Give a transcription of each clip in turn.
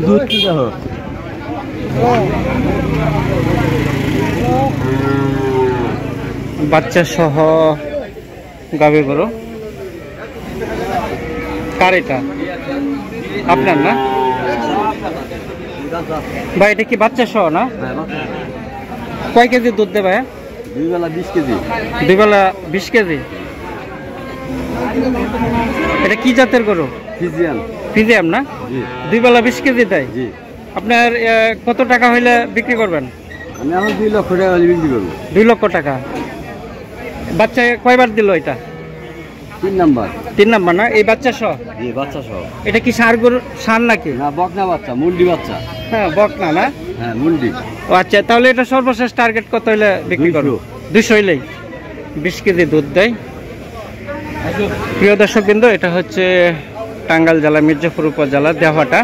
দুধ কি দেখো বাচ্চা সহ গাভী গরু। কার এটা? আপনার না ভাই? এটা কি বাচ্চা সহ না? কয় কেজি দুধ দেবে? দুই বেলা 20 কেজি। দুই বেলা 20 কেজি। এটা কি জাতের গরু? ফিজিয়ান। ফিজিয়াম না? দুই বেলা 20 কেজি দেয়। আপনার কত টাকা হইলে বিক্রি করবেন? আমি এখন 2 লক্ষ টাকা হলে বিক্রি করব। 2 লক্ষ টাকা। বাচ্চা কয়বার দিল এটা? 3 নাম্বার। 3 নাম্বার না? এই বাচ্চা সহ? জি, বাচ্চা সহ। এটা কি ষাঁড় গরু? ষাঁড় নাকি? না, বকনা বাচ্চা, মুন্ডি বাচ্চা। হ্যাঁ, বকনা না? হ্যাঁ, মুন্ডি। ও আচ্ছা, তাহলে এটা সর্বশেষ টার্গেট কত হইলে বিক্রি করব? 200 হইলেই। 20 কেজি দুধ দেয়। প্রিয় দর্শকবৃন্দ, এটা হচ্ছে টাঙ্গাইল জেলা মির্জাপুর উপজেলা দেওহাটা।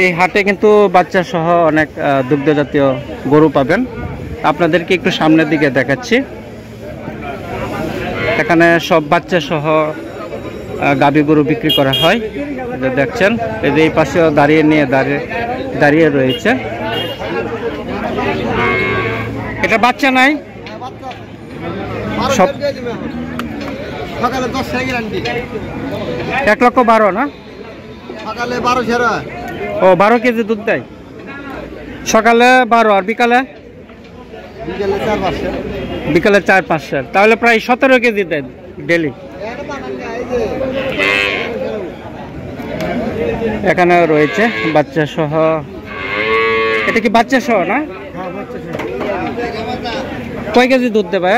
এই হাটে কিন্তু বাচ্চা সহ অনেক দুগ্ধ জাতীয় গরু পাবেন। আপনাদেরকে একটু সামনের দিকে দেখাচ্ছি। এখানে সব বাচ্চা সহ গাভী গরু বিক্রি করা হয়। দেখছেন এই পাশেও দাঁড়িয়ে রয়েছে। এটা বাচ্চা নাই সব? 1,12,000 না? সকালে 12 ও 12 কেজি দুধ দেয়। সকালে 12 আর বিকালে? বিকালে 4-5। তাহলে প্রায় 17 কেজি দেয় ডেলি। এখানে রয়েছে বাচ্চা সহ। এটা কি বাচ্চা সহ না? কয় কেজি দুধ দেবে?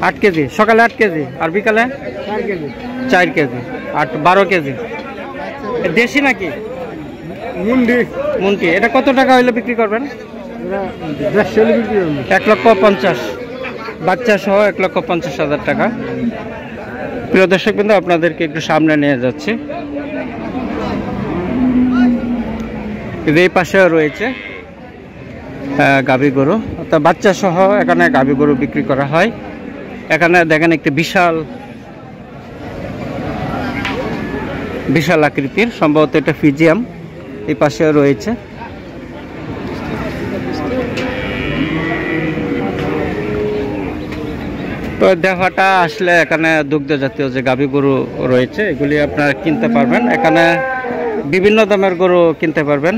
8 কেজি। সকালে 8 কেজি আর বিকালে 4 কেজি। 12 কেজি। দেশি নাকি? মুন্ডি। এটা কত টাকা হইলে বিক্রি করবেন? 1,50,000। বাচ্চা সহ 1,50,000 টাকা। প্রিয় দর্শক বিন্দু, আপনাদেরকে একটু সামনে নিয়ে যাচ্ছি। এই পাশে রয়েছে গাভী গরু, অর্থাৎ বাচ্চা সহ এখানে গাভী গরু বিক্রি করা হয়। এখানে দেখেন একটি বিশাল আকৃতির, সম্ভবত এটা ফিজিয়াম। এই পাশে রয়েছে। তো দেখাটা আসলে এখানে দুগ্ধ জাতীয় যে গাভী গরু রয়েছে এগুলি আপনারা কিনতে পারবেন। এখানে বিভিন্ন দামের গরু কিনতে পারবেন।